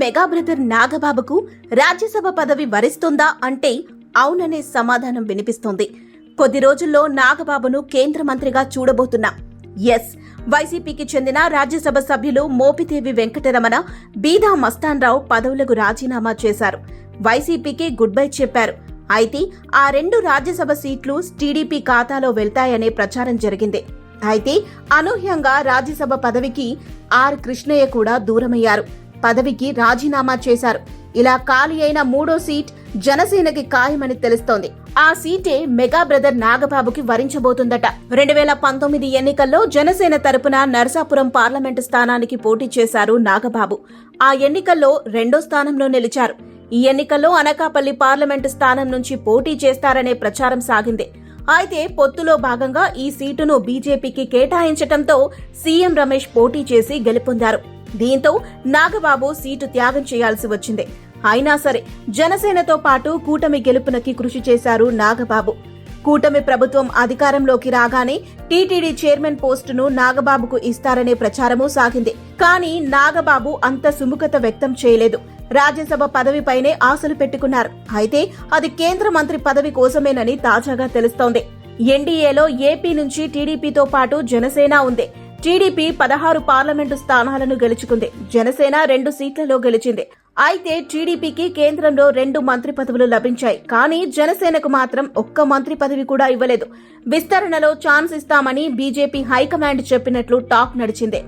Mega brother నాగబాబుకు Rajya Sabha పదవి వరిస్తుందా అంటే అవుననే సమాధానం వినిపిస్తోంది. కొద్ది రోజుల్లో నాగబాబును కేంద్ర మంత్రిగా చూడబోతున్నాం. ఎస్, వైసీపీకి చెందిన రాజ్యసభ సభ్యులు మోపిదేవి వెంకటరమణ, బీదా మస్తాన్ రావు పదవులకు రాజీనామా చేశారు. వైసీపీకి గుడ్ బై చెప్పారు. అయితే ఆ 2 రాజ్యసభ సీట్లు టీడీపీ ఖాతాలో వెళ్తాయనే ప్రచారం జరిగింది. అయితే అనూహ్యంగా రాజ్యసభ పదవికి ఆర్ కృష్ణయ్య కూడా దూరమయ్యారు. పదవికి రాజీనామా చేశారు. ఇలా ఖాళీ అయిన 3వ సీట్ జనసేనకి ఖాయమని తెలుస్తోంది. ఆ సీటే మెగా బ్రదర్ నాగబాబుకి వరించబోతుందట. 2019 ఎన్నికల్లో జనసేన తరపున నరసాపురం పార్లమెంటు స్థానానికి పోటీ చేశారు నాగబాబు. ఆ ఎన్నికల్లో 2వ స్థానంలో నిలిచారు. ఈ ఎన్నికల్లో అనకాపల్లి పార్లమెంటు స్థానం నుంచి పోటీ చేస్తారనే ప్రచారం సాగింది. అయితే పొత్తులో భాగంగా ఈ సీటును బీజేపీకి కేటాయించటంతో సీఎం రమేష్ పోటీ చేసి గెలుపొందారు. దీంతో నాగబాబు సీటు త్యాగం చేయాల్సి వచ్చింది. అయినా సరే జనసేనతో పాటు కూటమి గెలుపునకి కృషి చేశారు నాగబాబు. కూటమి ప్రభుత్వం అధికారంలోకి రాగానే టీటీడీ చైర్మన్ పోస్టును నాగబాబుకు ఇస్తారనే ప్రచారమూ సాగింది. కానీ నాగబాబు అంత సుముఖత వ్యక్తం చేయలేదు. రాజ్యసభ పదవిపైనే ఆశలు పెట్టుకున్నారు. అయితే అది కేంద్ర మంత్రి పదవి కోసమేనని తాజాగా తెలుస్తోంది. ఎన్డీఏలో ఏపీ నుంచి టీడీపీతో పాటు జనసేన ఉంది. టీడీపీ 16 పార్లమెంటు స్థానాలను గెలుచుకుంది. జనసేన 2 సీట్లలో గెలిచింది. అయితే టీడీపీకి కేంద్రంలో 2 మంత్రి పదవులు లభించాయి. కానీ జనసేనకు మాత్రం ఒక్క మంత్రి పదవి కూడా ఇవ్వలేదు. విస్తరణలో ఛాన్స్ ఇస్తామని బీజేపీ హైకమాండ్ చెప్పినట్లు టాక్ నడిచింది.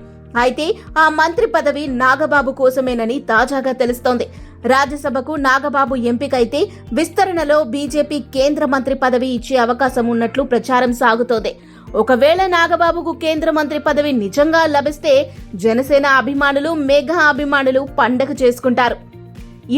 అయితే ఆ మంత్రి పదవి నాగబాబు కోసమేనని తాజాగా తెలుస్తోంది. రాజ్యసభకు నాగబాబు ఎంపికైతే విస్తరణలో బీజేపీ కేంద్ర మంత్రి పదవి ఇచ్చే అవకాశం ఉన్నట్లు ప్రచారం సాగుతోంది. ఒకవేళ నాగబాబుకు కేంద్ర మంత్రి పదవి నిజంగా లభిస్తే జనసేన అభిమానులు, మెగా అభిమానులు పండగ చేసుకుంటారు.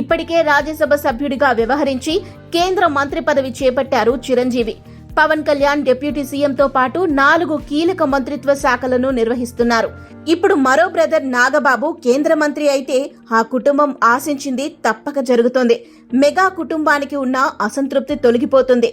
ఇప్పటికే రాజ్యసభ సభ్యుడిగా వ్యవహరించి కేంద్ర మంత్రి పదవి చేపట్టారు చిరంజీవి. పవన్ కళ్యాణ్ డిప్యూటీ సీఎంతో పాటు 4 కీలక మంత్రిత్వ శాఖలను నిర్వహిస్తున్నారు. ఇప్పుడు మరో బ్రదర్ నాగబాబు కేంద్ర మంత్రి అయితే ఆ కుటుంబం ఆశించింది తప్పక జరుగుతోంది. మెగా కుటుంబానికి ఉన్న అసంతృప్తి తొలగిపోతుంది.